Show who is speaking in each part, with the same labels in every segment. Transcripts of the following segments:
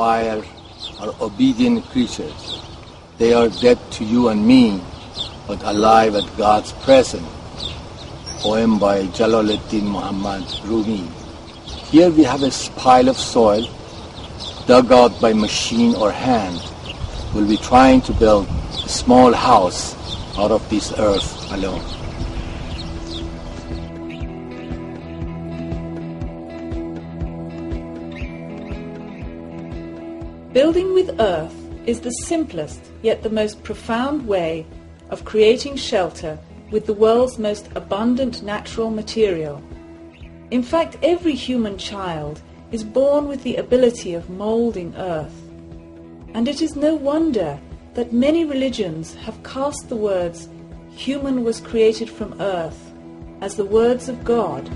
Speaker 1: fire are obedient creatures. They are dead to you and me, but alive at God's presence. Poem by Jalaluddin Muhammad Rumi. Here we have a pile of soil dug out by machine or hand. We'll be trying to build a small house out of this earth alone.
Speaker 2: Building with earth is the simplest yet the most profound way of creating shelter with the world's most abundant natural material. In fact, every human child is born with the ability of moulding earth. And it is no wonder that many religions have cast the words, "Human was created from earth," as the words of God.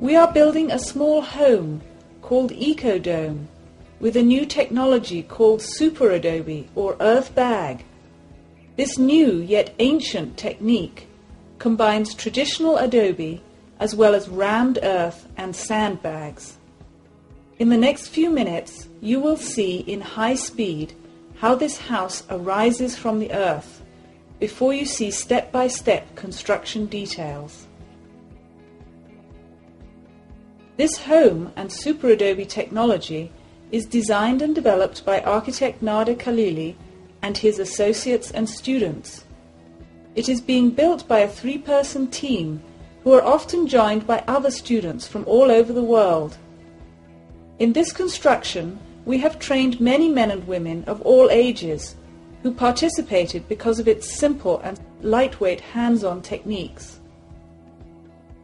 Speaker 2: We are building a small home called Ecodome with a new technology called superadobe or earth bag. This new yet ancient technique combines traditional adobe as well as rammed earth and sandbags. In the next few minutes you will see in high speed how this house arises from the earth before you see step-by-step construction details. This home and superadobe technology is designed and developed by architect Nader Khalili and his associates and students. It is being built by a 3-person team who are often joined by other students from all over the world. In this construction, we have trained many men and women of all ages who participated because of its simple and lightweight hands-on techniques.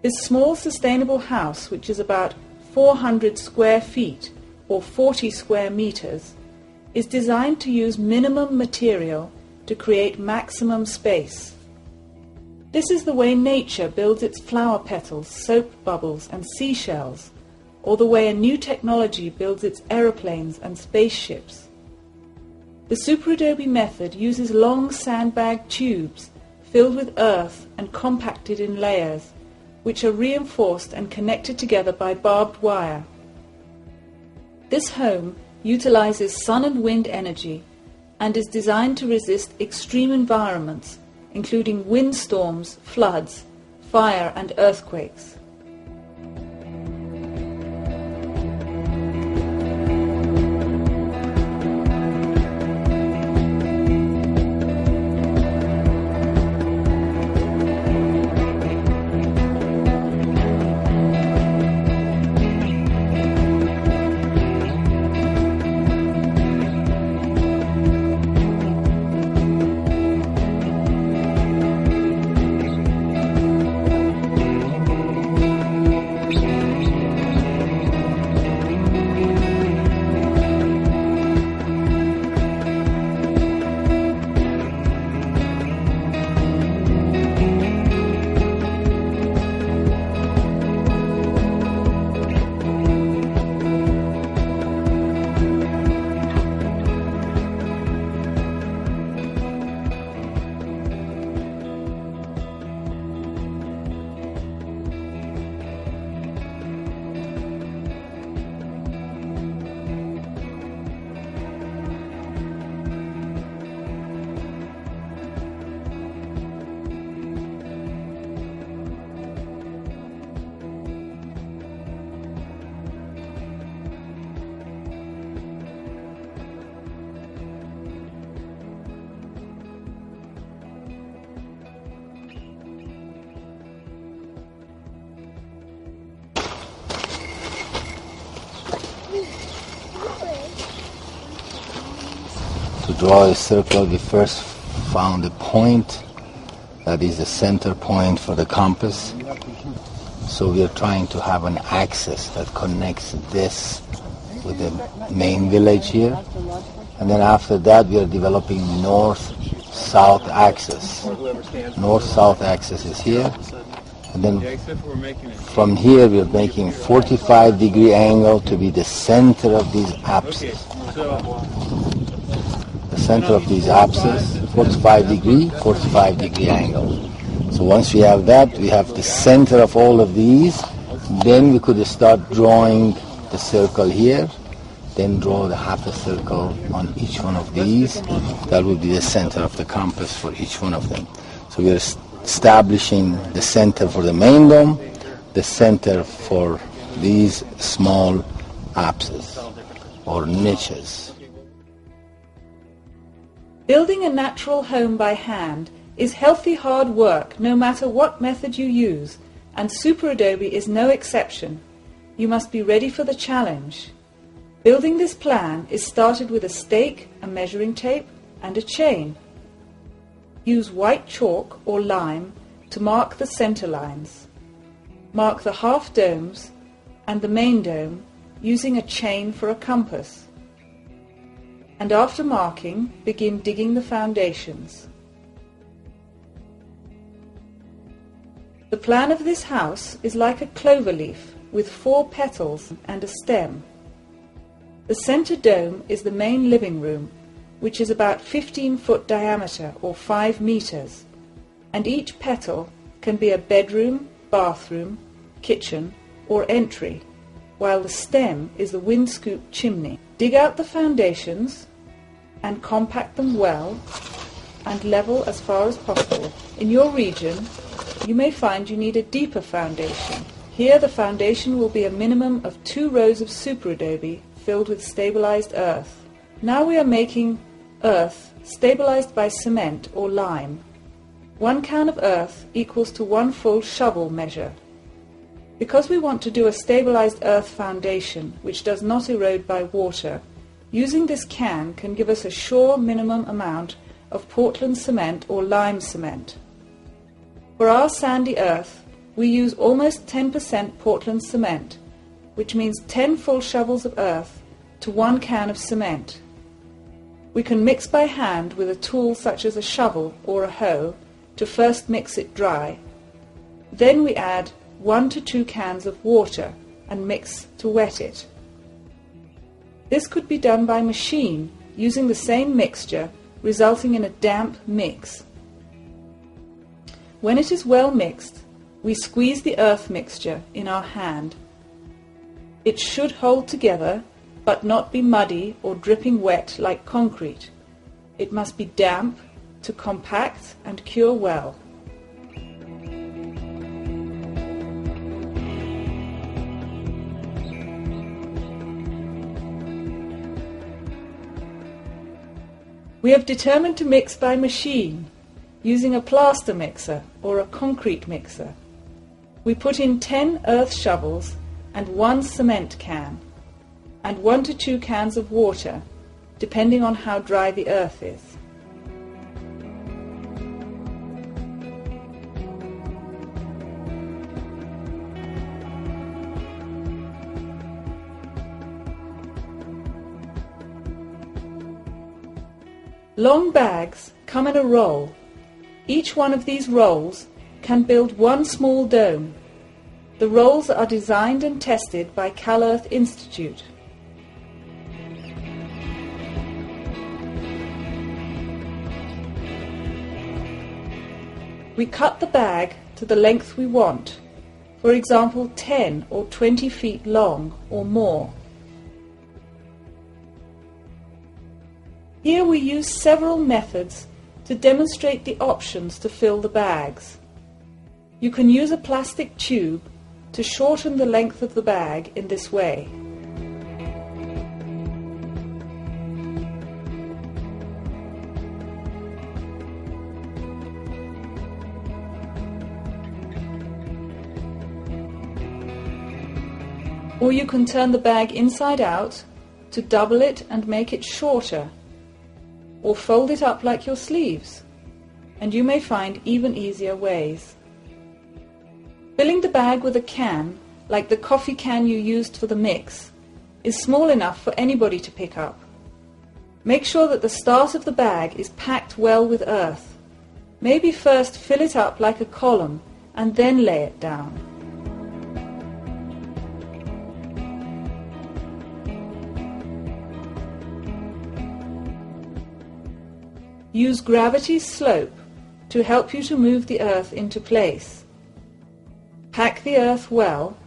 Speaker 2: This small sustainable house, which is about 400 square feet or 40 square meters, is designed to use minimum material to create maximum space. This is the way nature builds its flower petals, soap bubbles and seashells, or the way a new technology builds its aeroplanes and spaceships. The superadobe method uses long sandbag tubes filled with earth and compacted in layers, which are reinforced and connected together by barbed wire. This home utilizes sun and wind energy and is designed to resist extreme environments, including windstorms, floods, fire and earthquakes.
Speaker 1: To draw a circle, we first found a point that is the center point for the compass. So we are trying to have an axis that connects this with the main village here. And then after that we are developing north-south axis. North-south axis is here. And then from here we are making 45-degree angle to be the center of these apses. center of these apses, 45 degree angle. So once we have that, we have the center of all of these, then we could start drawing the circle here, then draw the half a circle on each one of these. That would be the center of the compass for each one of them. So we are establishing the center for the main dome, the center for these small apses or niches.
Speaker 2: Building a natural home by hand is healthy hard work no matter what method you use, and superadobe is no exception. You must be ready for the challenge. Building this plan is started with a stake, a measuring tape, and a chain. Use white chalk or lime to mark the center lines. Mark the half domes and the main dome using a chain for a compass. And after marking, begin digging the foundations. The plan of this house is like a clover leaf with 4 petals and a stem. The center dome is the main living room, which is about 15-foot diameter or 5 meters, and each petal can be a bedroom, bathroom, kitchen, or entry, while the stem is the windscoop chimney. Dig out the foundations and compact them well and level as far as possible. In your region, you may find you need a deeper foundation. Here the foundation will be a minimum of 2 rows of superadobe filled with stabilized earth. Now we are making earth stabilized by cement or lime. 1 can of earth equals to 1 full shovel measure. Because we want to do a stabilized earth foundation which does not erode by water, using this can give us a sure minimum amount of Portland cement or lime cement. For our sandy earth, we use almost 10% Portland cement, which means 10 full shovels of earth to 1 can of cement. We can mix by hand with a tool such as a shovel or a hoe to first mix it dry. Then we add 1 to 2 cans of water and mix to wet it. This could be done by machine using the same mixture, resulting in a damp mix. When it is well mixed, we squeeze the earth mixture in our hand. It should hold together, but not be muddy or dripping wet like concrete. It must be damp to compact and cure well. We have determined to mix by machine, using a plaster mixer or a concrete mixer. We put in 10 earth shovels and 1 cement can, and 1 to 2 cans of water, depending on how dry the earth is. Long bags come in a roll. Each one of these rolls can build 1 small dome. The rolls are designed and tested by CalEarth Institute. We cut the bag to the length we want, for example 10 or 20 feet long or more. Here we use several methods to demonstrate the options to fill the bags. You can use a plastic tube to shorten the length of the bag in this way. Or you can turn the bag inside out to double it and make it shorter, or fold it up like your sleeves, and you may find even easier ways. Filling the bag with a can, like the coffee can you used for the mix, is small enough for anybody to pick up. Make sure that the start of the bag is packed well with earth. Maybe first fill it up like a column and then lay it down. Use gravity's slope to help you to move the earth into place. Pack the earth well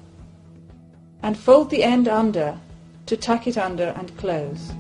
Speaker 2: and fold the end under to tuck it under and close.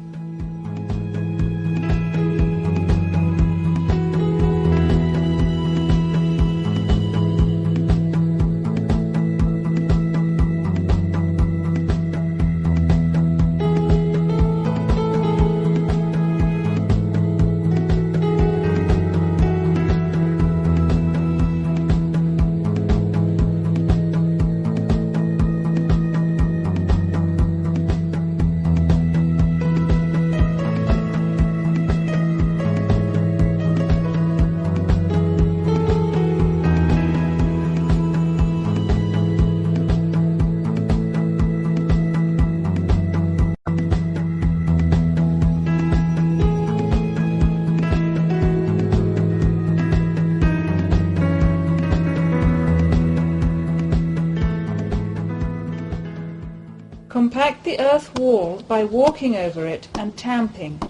Speaker 2: Compact the earth wall by walking over it and tamping.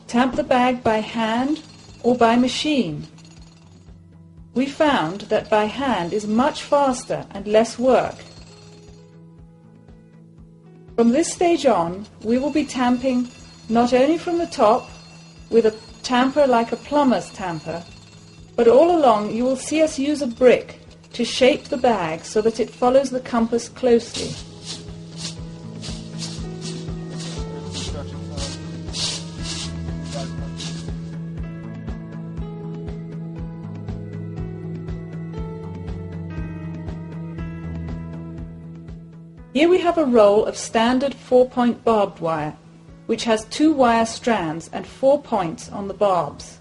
Speaker 2: Tamp the bag by hand or by machine. We found that by hand is much faster and less work. From this stage on, we will be tamping not only from the top with a tamper like a plumber's tamper, but all along you will see us use a brick to shape the bag so that it follows the compass closely. Here we have a roll of standard 4-point barbed wire, which has 2 wire strands and 4 points on the barbs.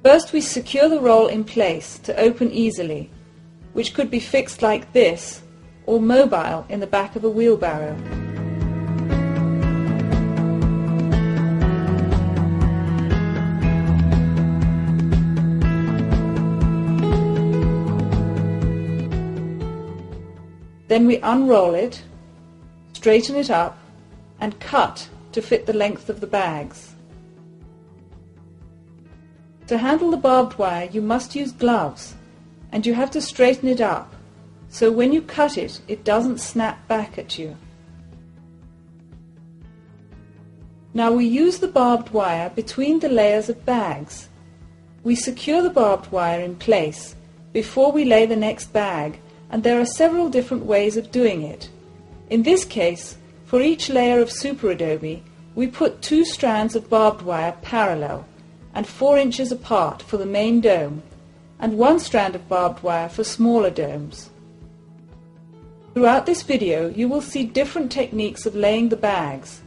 Speaker 2: First we secure the roll in place to open easily, which could be fixed like this or mobile in the back of a wheelbarrow. Then we unroll it, straighten it up and cut to fit the length of the bags. To handle the barbed wire you must use gloves, and you have to straighten it up, so when you cut it, it doesn't snap back at you. Now we use the barbed wire between the layers of bags. We secure the barbed wire in place before we lay the next bag, and there are several different ways of doing it. In this case, for each layer of superadobe, we put 2 strands of barbed wire parallel and 4 inches apart for the main dome, and 1 strand of barbed wire for smaller domes. Throughout this video you will see different techniques of laying the bags.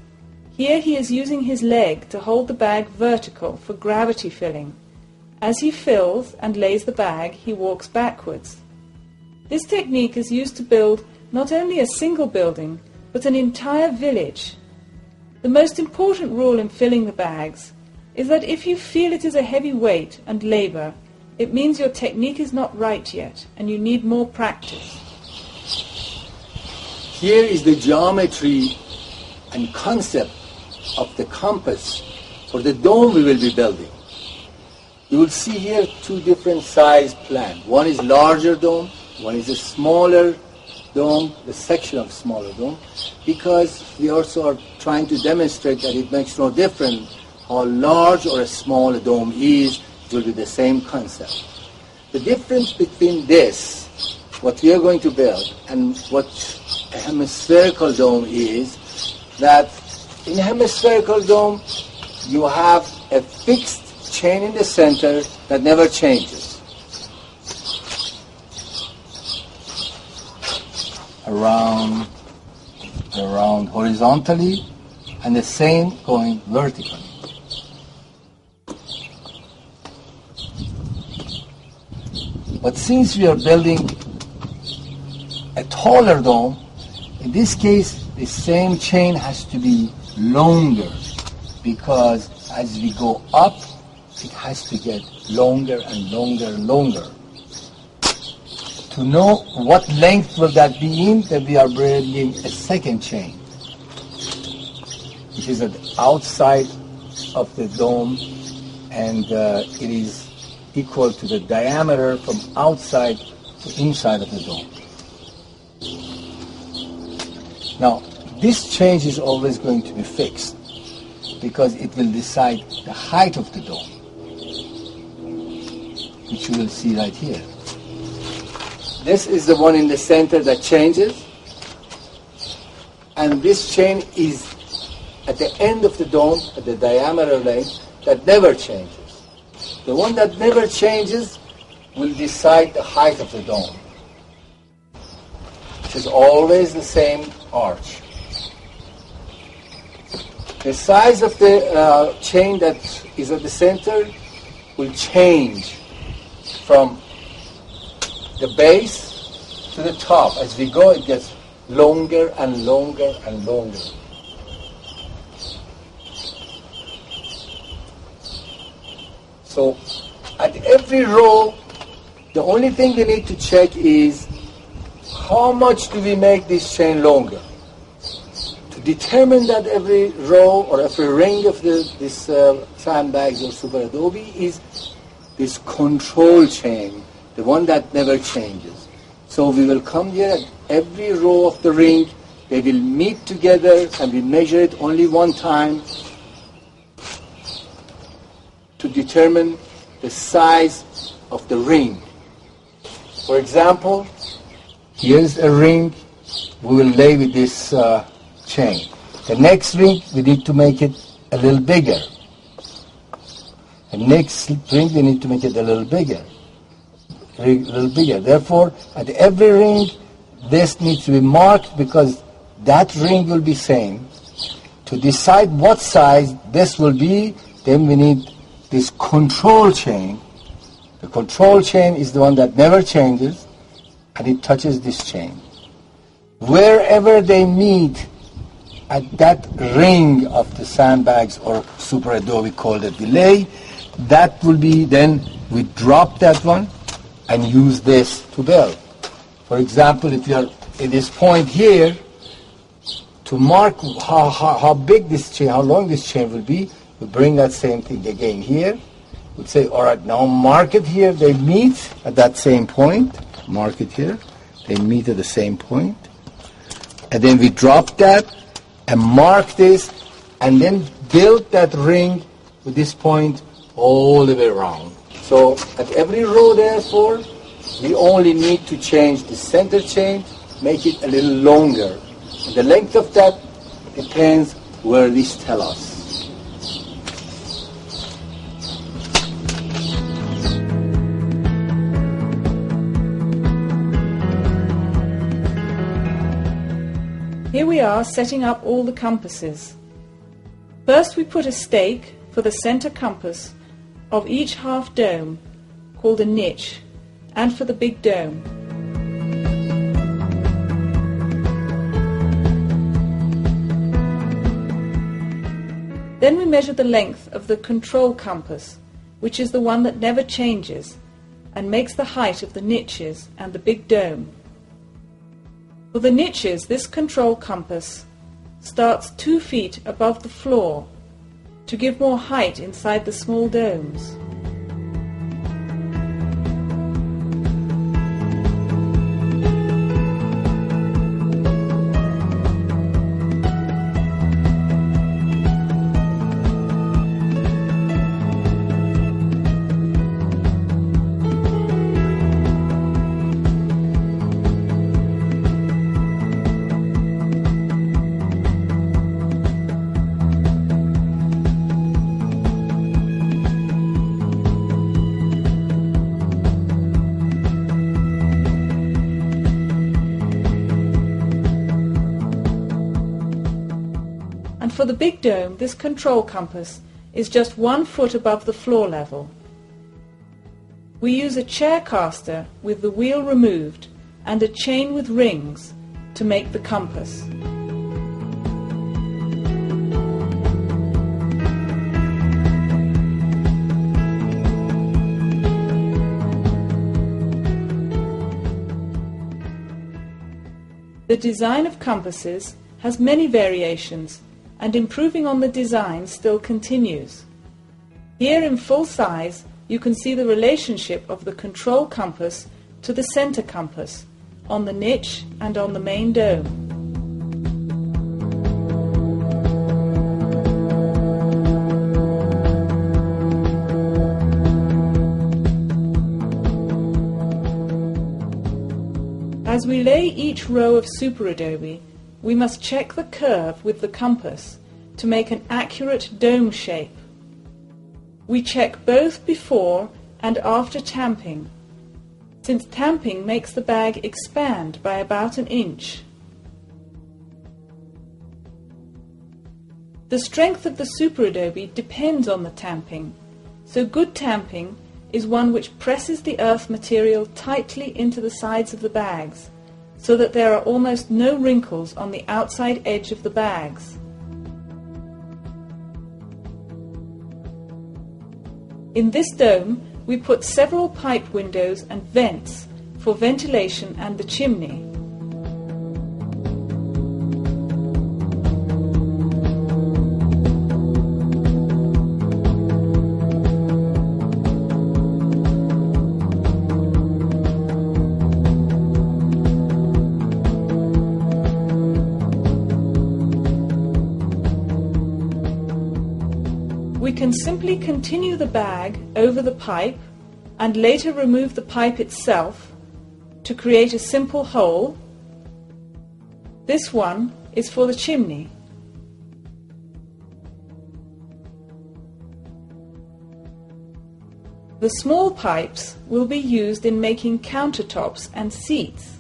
Speaker 2: Here he is using his leg to hold the bag vertical for gravity filling. As he fills and lays the bag, he walks backwards. This technique is used to build not only a single building, but an entire village. The most important rule in filling the bags is that if you feel it is a heavy weight and labor, it means your technique is not right yet and you need more practice.
Speaker 1: Here is the geometry and concept of the compass for the dome we will be building. You will see here 2 different size plans. One is larger dome, one is a smaller dome, the section of smaller dome, because we also are trying to demonstrate that it makes no difference how large or a small a dome is, it will be the same concept. The difference between this, what we are going to build, and what a hemispherical dome is, that in a hemispherical dome you have a fixed chain in the center that never changes. Around horizontally and the same going vertically. But since we are building a taller dome, in this case the same chain has to be longer, because as we go up it has to get longer and longer and longer. To know what length will that be in, then we are bringing a second chain, which is at the outside of the dome, and it is equal to the diameter from outside to inside of the dome. Now, this change is always going to be fixed because it will decide the height of the dome, which you will see right here. This is the one in the center that changes, and this chain is at the end of the dome, at the diameter length, that never changes. The one that never changes will decide the height of the dome, which is always the same arch. The size of the chain that is at the center will change from the base to the top. As we go, it gets longer and longer and longer. So at every row, the only thing we need to check is how much do we make this chain longer. To determine that every row or every ring of this sandbags or superadobe is this control chain, the one that never changes. So we will come here at every row of the ring, they will meet together and we measure it only one time to determine the size of the ring. For example, here's a ring we will lay with this chain. The next ring we need to make it a little bigger. The next ring we need to make it a little bigger. Therefore, at every ring, this needs to be marked because that ring will be same. To decide what size this will be, then we need this control chain. The control chain is the one that never changes, and it touches this chain. Wherever they meet at that ring of the sandbags or superadobe coil that we lay, that will be then we drop that one and use this to build. For example, if you are at this point here, to mark how big this chain, how long this chain will be, we bring that same thing again here. We'd say, all right, now mark it here. They meet at that same point. Mark it here. They meet at the same point. And then we drop that and mark this and then build that ring with this point all the way around. So at every row, therefore, we only need to change the center chain, make it a little longer. And the length of that depends where these tell us.
Speaker 2: Here we are setting up all the compasses. First we put a stake for the center compass of each half dome, called a niche, and for the big dome. Then we measure the length of the control compass, which is the one that never changes, and makes the height of the niches and the big dome. For the niches, this control compass starts 2 feet above the floor to give more height inside the small domes. And for the big dome, this control compass is just 1 foot above the floor level. We use a chair caster with the wheel removed and a chain with rings to make the compass. The design of compasses has many variations and improving on the design still continues. Here in full size, you can see the relationship of the control compass to the center compass on the niche and on the main dome. As we lay each row of superadobe, we must check the curve with the compass to make an accurate dome shape. We check both before and after tamping, since tamping makes the bag expand by about an inch. The strength of the superadobe depends on the tamping, so good tamping is one which presses the earth material tightly into the sides of the bags, so that there are almost no wrinkles on the outside edge of the bags. In this dome, we put several pipe windows and vents for ventilation and the chimney. We can simply continue the bag over the pipe and later remove the pipe itself to create a simple hole. This one is for the chimney. The small pipes will be used in making countertops and seats.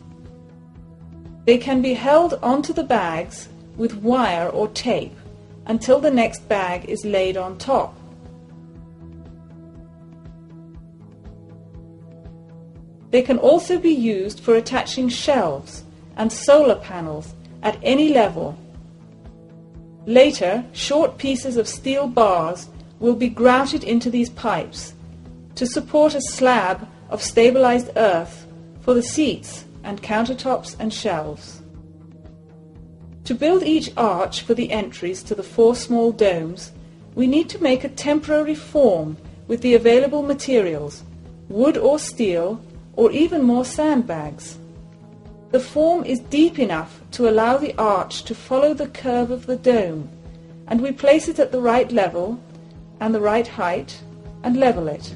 Speaker 2: They can be held onto the bags with wire or tape until the next bag is laid on top. They can also be used for attaching shelves and solar panels at any level. Later, short pieces of steel bars will be grouted into these pipes to support a slab of stabilized earth for the seats and countertops and shelves. To build each arch for the entries to the 4 small domes, we need to make a temporary form with the available materials, wood or steel, or even more sandbags. The form is deep enough to allow the arch to follow the curve of the dome, and we place it at the right level and the right height and level it.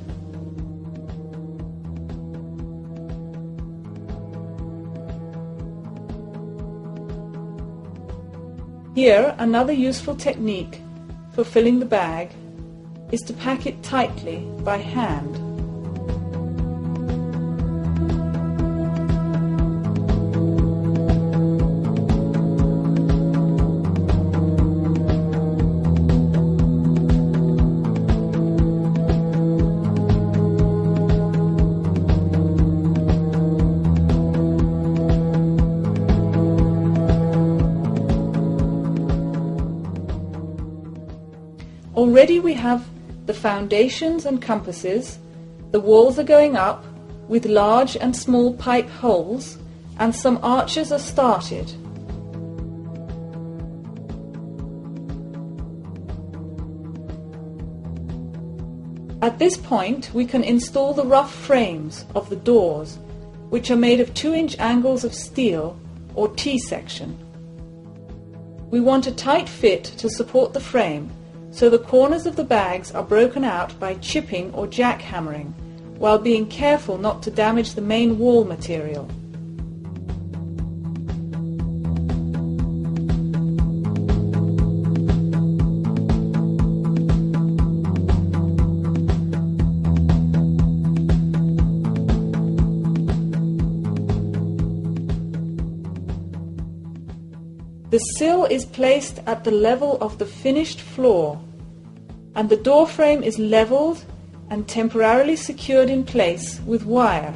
Speaker 2: Here, another useful technique for filling the bag is to pack it tightly by hand. Already we have the foundations and compasses, the walls are going up with large and small pipe holes, and some arches are started. At this point we can install the rough frames of the doors, which are made of 2-inch angles of steel or T-section. We want a tight fit to support the frame, so the corners of the bags are broken out by chipping or jackhammering, while being careful not to damage the main wall material. The sill is placed at the level of the finished floor, and the door frame is leveled and temporarily secured in place with wire.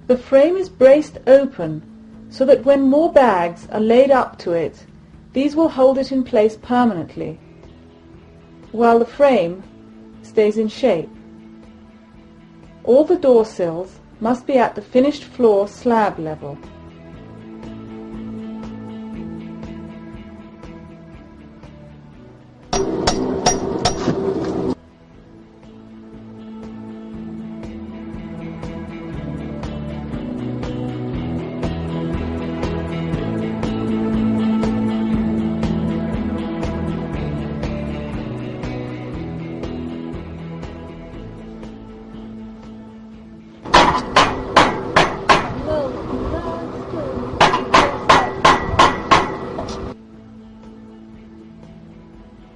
Speaker 2: The frame is braced open so that when more bags are laid up to it, these will hold it in place permanently, while the frame stays in shape. All the door sills must be at the finished floor slab level.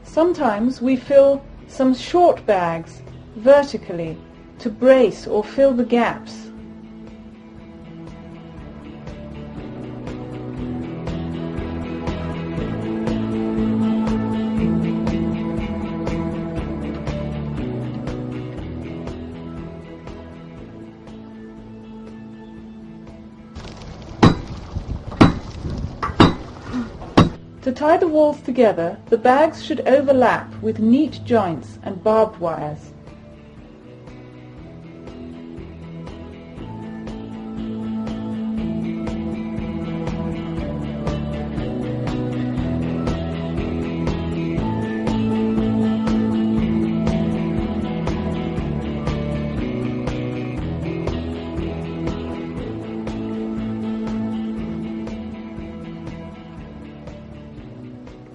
Speaker 2: Sometimes we fill some short bags vertically to brace or fill the gaps. To tie the walls together, the bags should overlap with neat joints and barbed wires.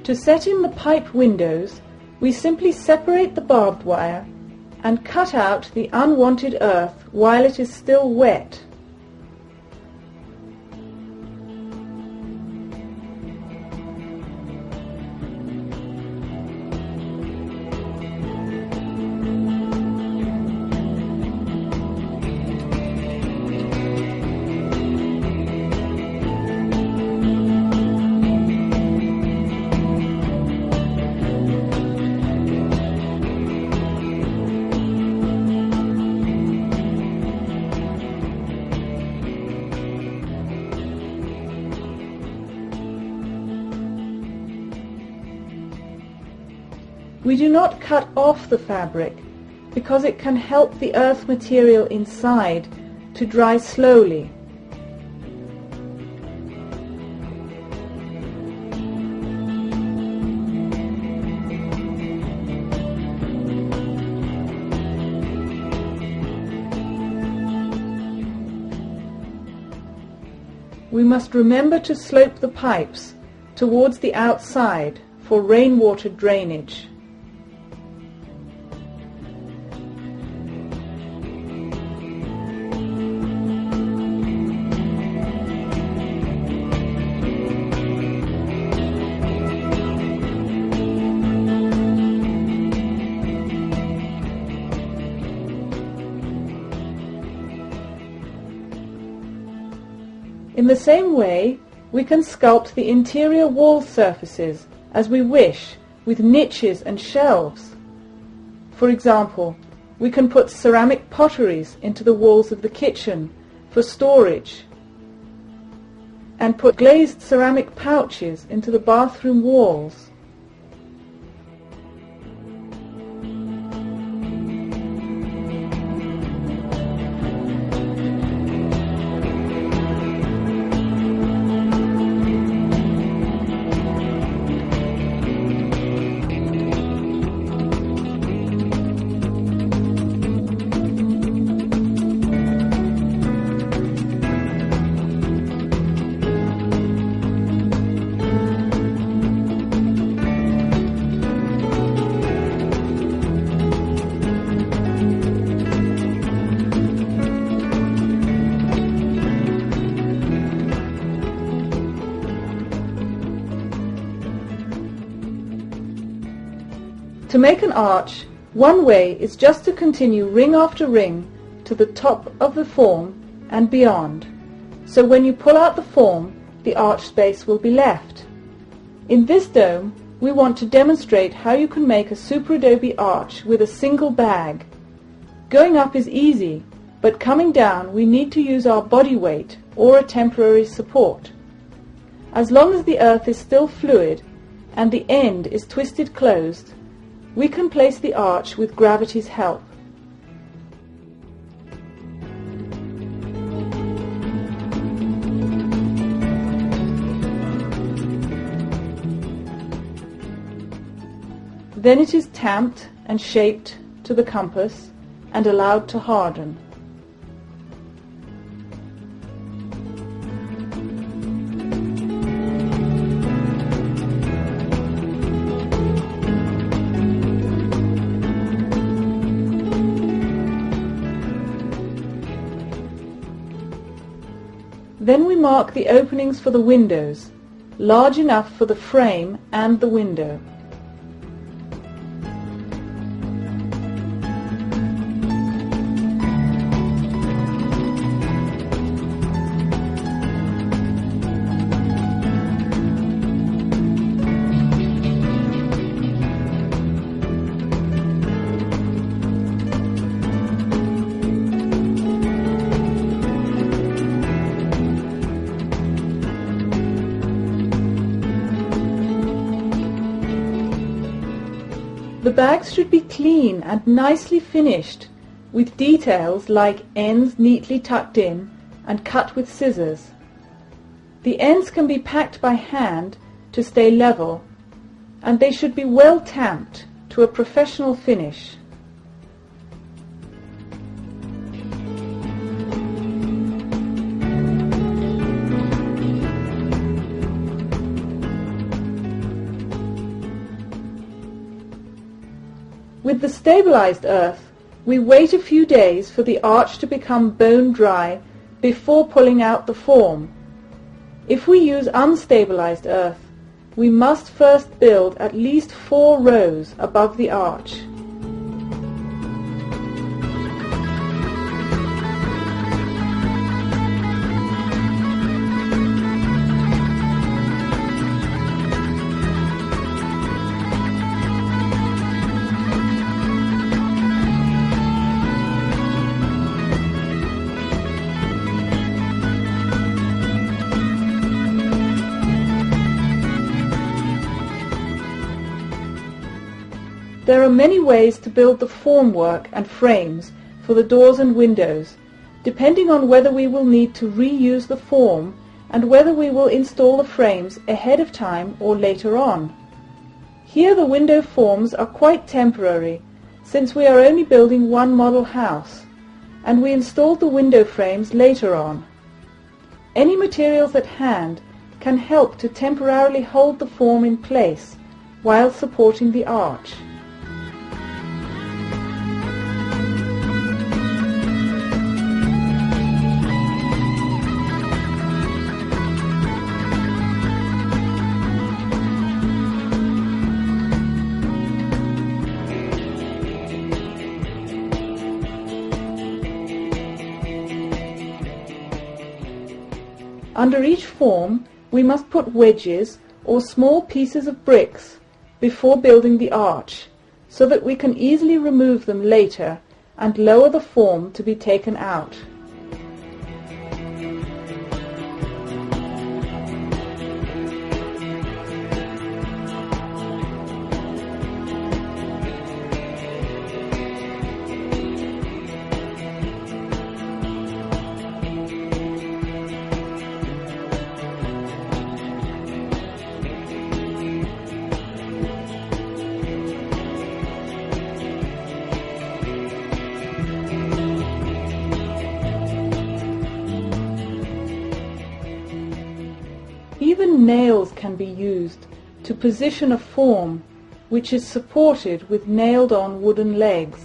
Speaker 2: To set in the pipe windows, we simply separate the barbed wire and cut out the unwanted earth while it is still wet. We do not cut off the fabric because it can help the earth material inside to dry slowly. We must remember to slope the pipes towards the outside for rainwater drainage. In the same way, we can sculpt the interior wall surfaces as we wish, with niches and shelves. For example, we can put ceramic potteries into the walls of the kitchen for storage, and put glazed ceramic pouches into the bathroom walls. To make an arch, one way is just to continue ring after ring to the top of the form and beyond, so when you pull out the form, the arch space will be left. In this dome, we want to demonstrate how you can make a superadobe arch with a single bag. Going up is easy, but coming down we need to use our body weight or a temporary support. As long as the earth is still fluid and the end is twisted closed, we can place the arch with gravity's help. Then it is tamped and shaped to the compass and allowed to harden. Then we mark the openings for the windows, large enough for the frame and the window. The bags should be clean and nicely finished, with details like ends neatly tucked in and cut with scissors. The ends can be packed by hand to stay level, and they should be well tamped to a professional finish. With the stabilized earth, we wait a few days for the arch to become bone dry before pulling out the form. If we use unstabilized earth, we must first build at least 4 rows above the arch. There are many ways to build the formwork and frames for the doors and windows, depending on whether we will need to reuse the form and whether we will install the frames ahead of time or later on. Here the window forms are quite temporary, since we are only building one model house, and we installed the window frames later on. Any materials at hand can help to temporarily hold the form in place while supporting the arch. Under each form, we must put wedges or small pieces of bricks before building the arch, so that we can easily remove them later and lower the form to be taken out. Even nails can be used to position a form which is supported with nailed-on wooden legs.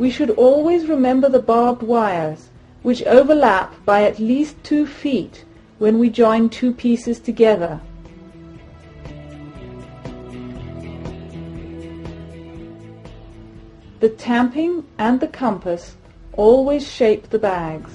Speaker 2: we should always remember the barbed wires, which overlap by at least 2 feet when we join 2 pieces together. The tamping and the compass always shape the bags.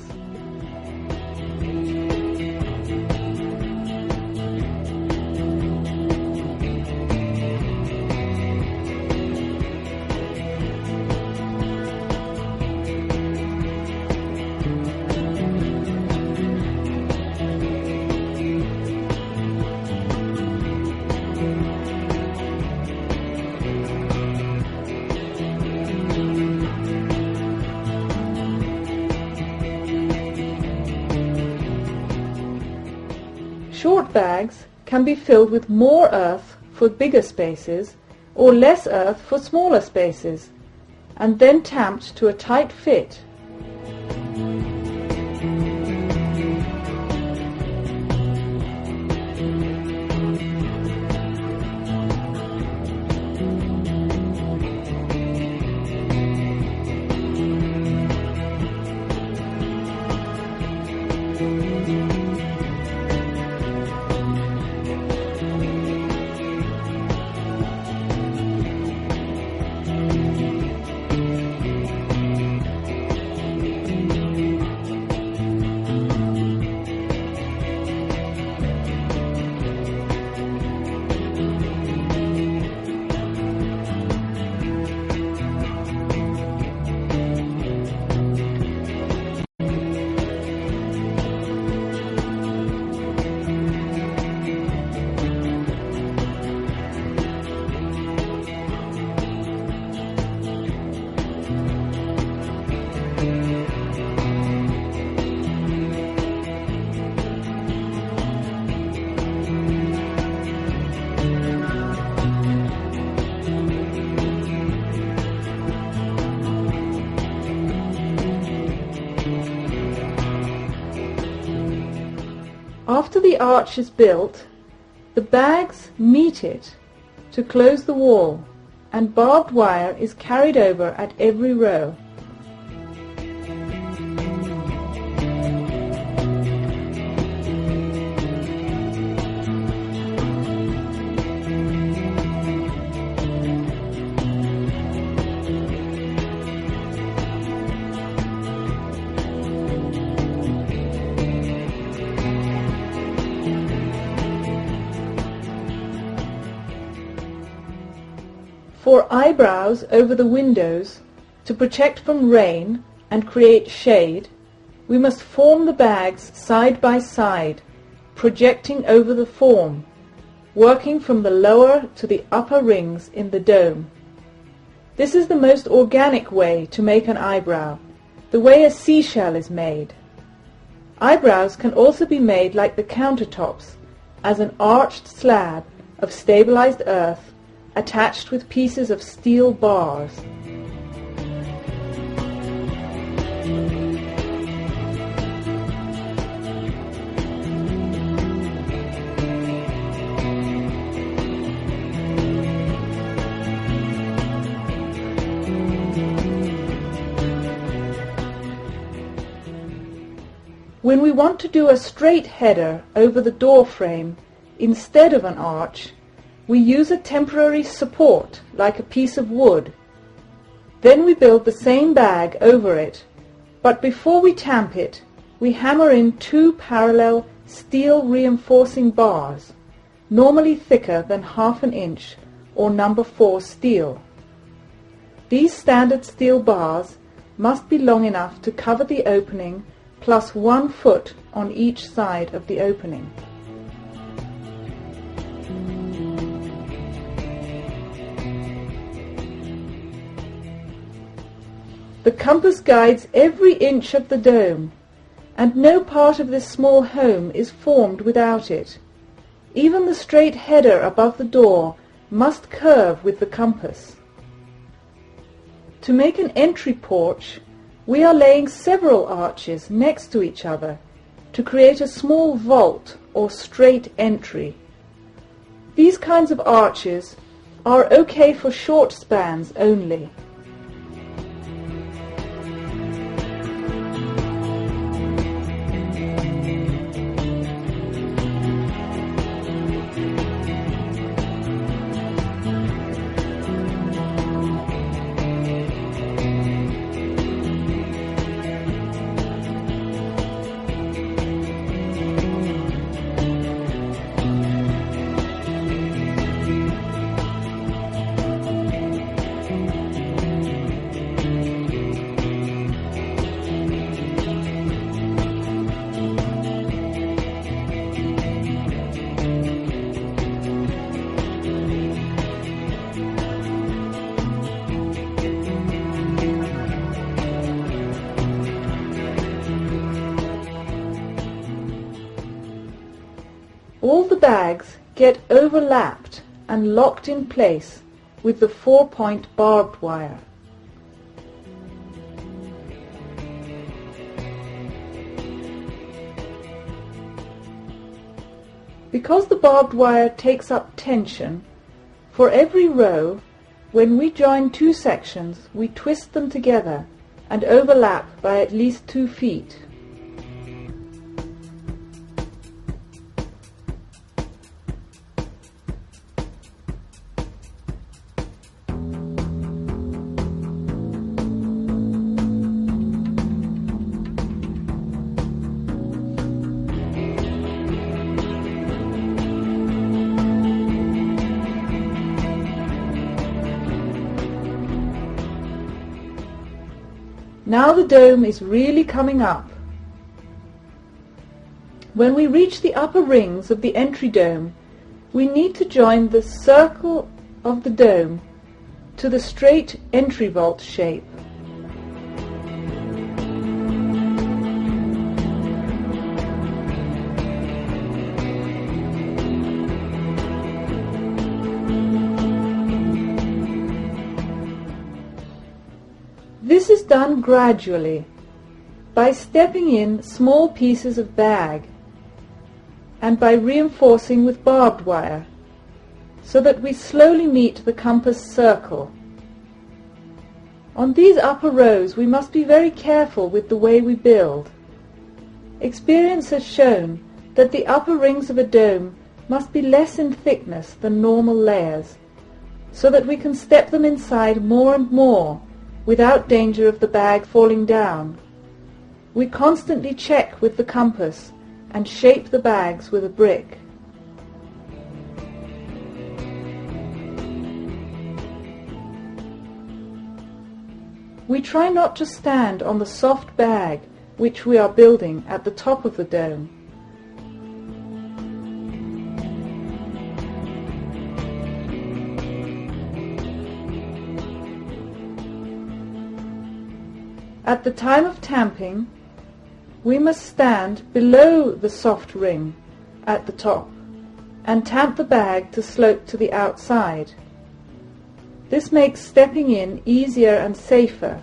Speaker 2: Short bags can be filled with more earth for bigger spaces or less earth for smaller spaces, and then tamped to a tight fit. After the arch is built, the bags meet it to close the wall, and barbed wire is carried over at every row. For eyebrows over the windows, to protect from rain and create shade, we must form the bags side by side, projecting over the form, working from the lower to the upper rings in the dome. This is the most organic way to make an eyebrow, the way a seashell is made. Eyebrows can also be made like the countertops, as an arched slab of stabilized earth attached with pieces of steel bars. When we want to do a straight header over the door frame instead of an arch, we use a temporary support like a piece of wood. Then we build the same bag over it, but before we tamp it, we hammer in 2 parallel steel reinforcing bars, normally thicker than 1/2 inch or number 4 steel. These standard steel bars must be long enough to cover the opening plus 1 foot on each side of the opening. The compass guides every inch of the dome, and no part of this small home is formed without it. Even the straight header above the door must curve with the compass. To make an entry porch, we are laying several arches next to each other to create a small vault or straight entry. These kinds of arches are okay for short spans only. bags get overlapped and locked in place with the 4-point barbed wire. Because the barbed wire takes up tension, for every row, when we join two sections, we twist them together and overlap by at least 2 feet. Now the dome is really coming up. When we reach the upper rings of the entry dome, we need to join the circle of the dome to the straight entry vault shape. This is done gradually by stepping in small pieces of bag and by reinforcing with barbed wire so that we slowly meet the compass circle. On these upper rows we must be very careful with the way we build. Experience has shown that the upper rings of a dome must be less in thickness than normal layers so that we can step them inside more and more without danger of the bag falling down. We constantly check with the compass and shape the bags with a brick. We try not to stand on the soft bag which we are building at the top of the dome. At the time of tamping, we must stand below the soft ring at the top and tamp the bag to slope to the outside. This makes stepping in easier and safer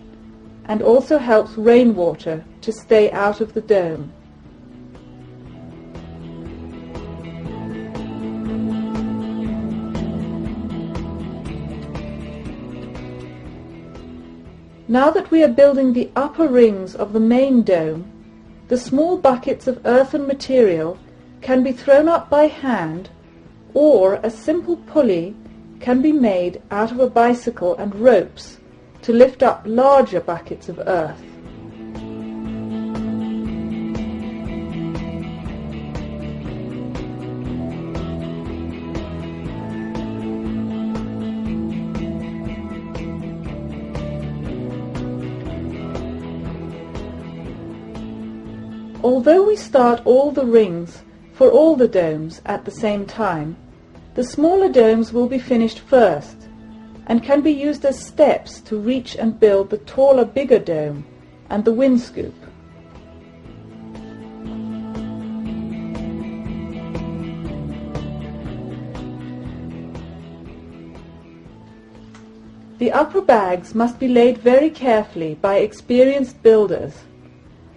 Speaker 2: and also helps rainwater to stay out of the dome. Now that we are building the upper rings of the main dome, the small buckets of earthen material can be thrown up by hand, or a simple pulley can be made out of a bicycle and ropes to lift up larger buckets of earth. Although we start all the rings for all the domes at the same time, the smaller domes will be finished first and can be used as steps to reach and build the taller, bigger dome and the windscoop. The upper bags must be laid very carefully by experienced builders.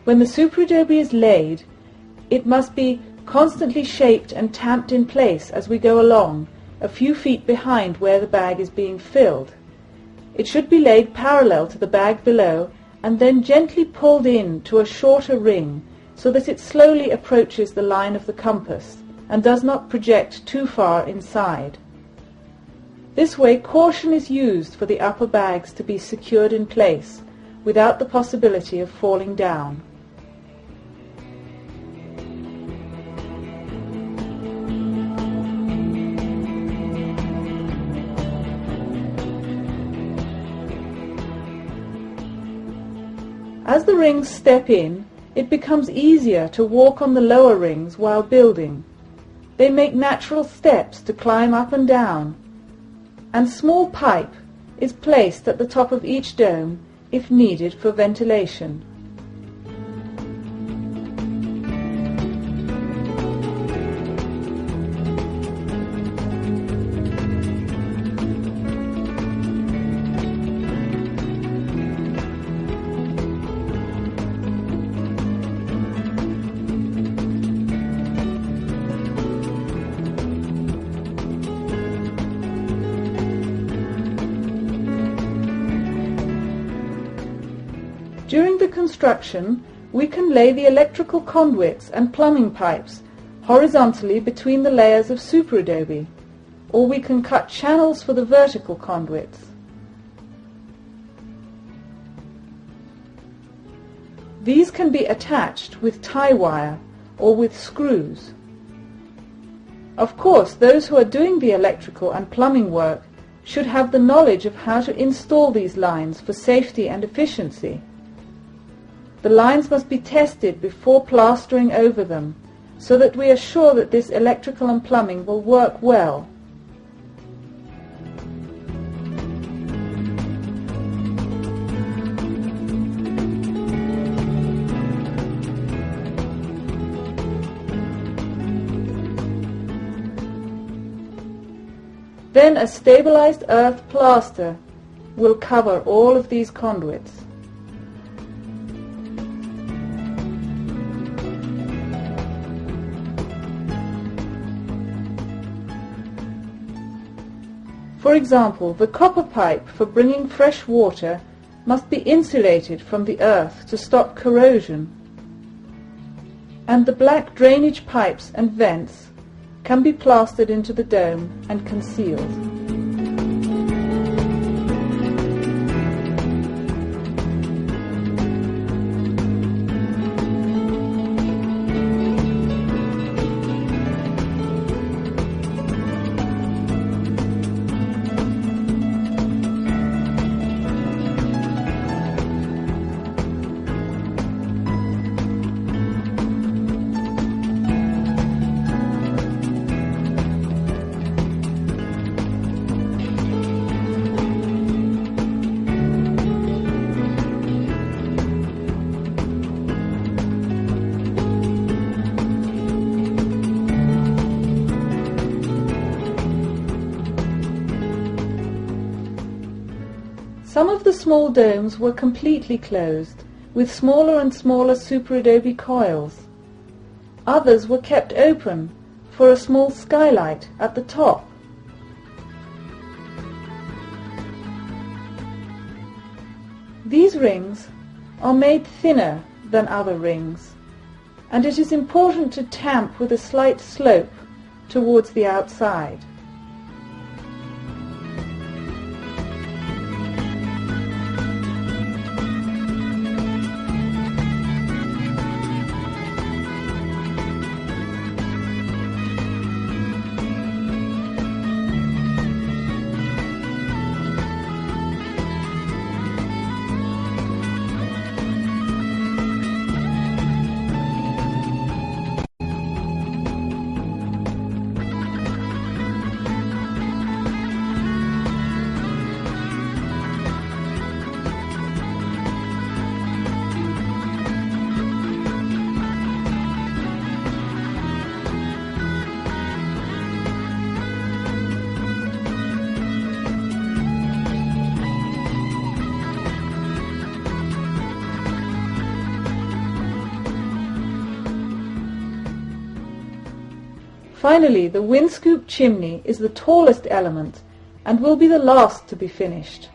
Speaker 2: When the superadobe is laid, it must be constantly shaped and tamped in place as we go along, a few feet behind where the bag is being filled. It should be laid parallel to the bag below and then gently pulled in to a shorter ring so that it slowly approaches the line of the compass and does not project too far inside. This way caution is used for the upper bags to be secured in place without the possibility of falling down. As the rings step in, it becomes easier to walk on the lower rings while building. They make natural steps to climb up and down, and small pipe is placed at the top of each dome if needed for ventilation. construction, we can lay the electrical conduits and plumbing pipes horizontally between the layers of superadobe, or we can cut channels for the vertical conduits. These can be attached with tie wire or with screws. Of course, those who are doing the electrical and plumbing work should have the knowledge of how to install these lines for safety and efficiency. The lines must be tested before plastering over them, so that we are sure that this electrical and plumbing will work well. Then a stabilized earth plaster will cover all of these conduits. For example, the copper pipe for bringing fresh water must be insulated from the earth to stop corrosion, and the black drainage pipes and vents can be plastered into the dome and concealed. Some of the small domes were completely closed, with smaller and smaller superadobe coils. Others were kept open for a small skylight at the top. These rings are made thinner than other rings, and it is important to tamp with a slight slope towards the outside. Finally, the windscoop chimney is the tallest element and will be the last to be finished.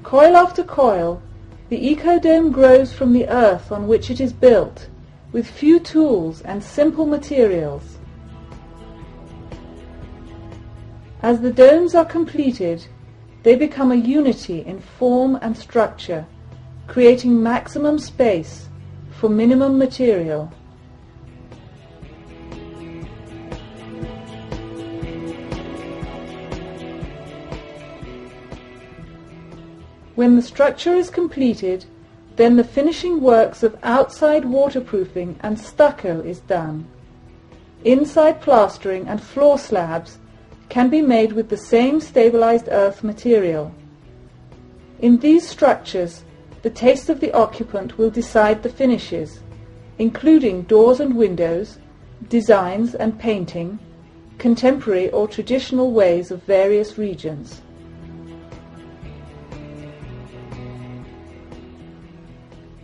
Speaker 2: Coil after coil, the ecodome grows from the earth on which it is built, with few tools and simple materials. As the domes are completed, they become a unity in form and structure, creating maximum space for minimum material. When the structure is completed, then the finishing works of outside waterproofing and stucco is done. Inside plastering and floor slabs can be made with the same stabilized earth material. In these structures, the taste of the occupant will decide the finishes, including doors and windows, designs and painting, contemporary or traditional ways of various regions.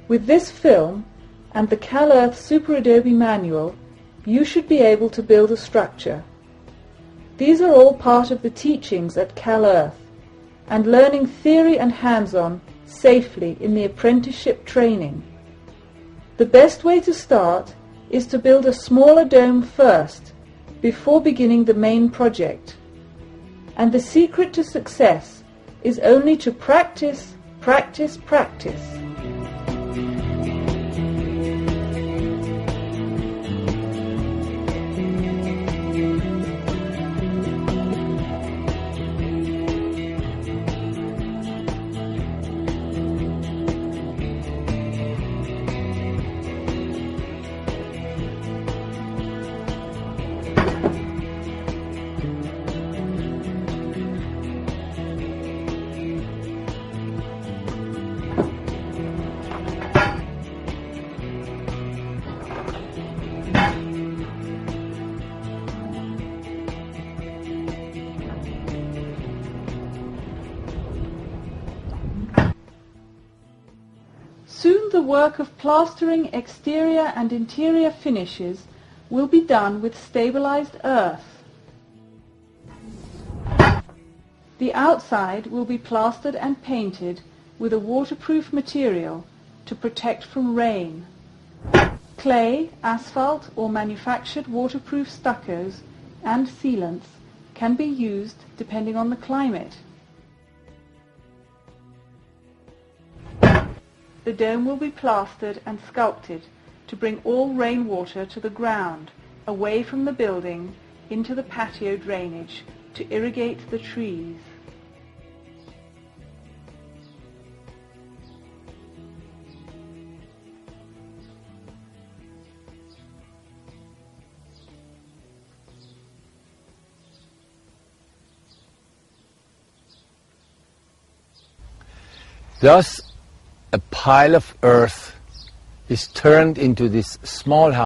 Speaker 2: With this film, and the CalEarth superadobe manual, you should be able to build a structure. These are all part of the teachings at CalEarth, and learning theory and hands-on safely in the apprenticeship training. The best way to start is to build a smaller dome first, before beginning the main project. And the secret to success is only to practice, practice, practice. Soon the work of plastering exterior and interior finishes will be done with stabilized earth. The outside will be plastered and painted with a waterproof material to protect from rain. Clay, asphalt or manufactured waterproof stuccos and sealants can be used depending on the climate. The dome will be plastered and sculpted to bring all rainwater to the ground, away from the building, into the patio drainage to irrigate the trees.
Speaker 1: Thus, a pile of earth is turned into this small house.